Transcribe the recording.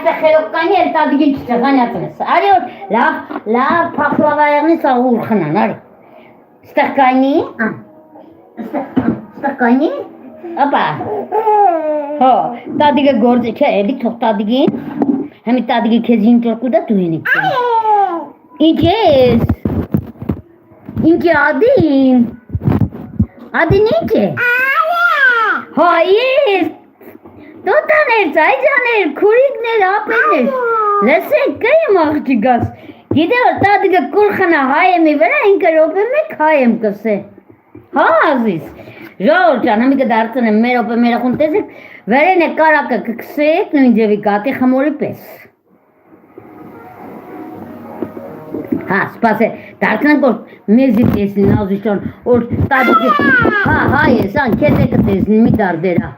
Այստեղ խելոք կանի, էլ տադիգին չճղանյացնես։ Արի որ լավ պախլավայեղնից աղուր խնան, արի։ Ստեղ կանի, ստեղ կանի, ապա, հո, տադիգը գործի չէ, էլի թող տադիգին, հեմի տադիգի քեզ ինջոր կուդա դու ենիք չեն։ Ինչ ես, ինչ է ադին, ադին ինչ է, հո ես, տոտաներ, ծայջաներ, քուրիկներ, ապերներ, լսենք կայեմ աղջիկաս, գիտե որ տադիգը կուր խնա հայեմի վրա, ինքը ռոպե մեկ հայեմ կսե, հա ազիս, ժողոր ճան, հմի կդարձն եմ մեր ռոպե մերախուն տեսեք, վերեն է կարակը կքսեք նույն ձևի կատի խմորի պես, հա, սպաս է, դարձնենք որ մեզի տեսնին ազիշան, որ տադիգը, հա, ես, ան, կեզ է կտեսնին մի դարդերա,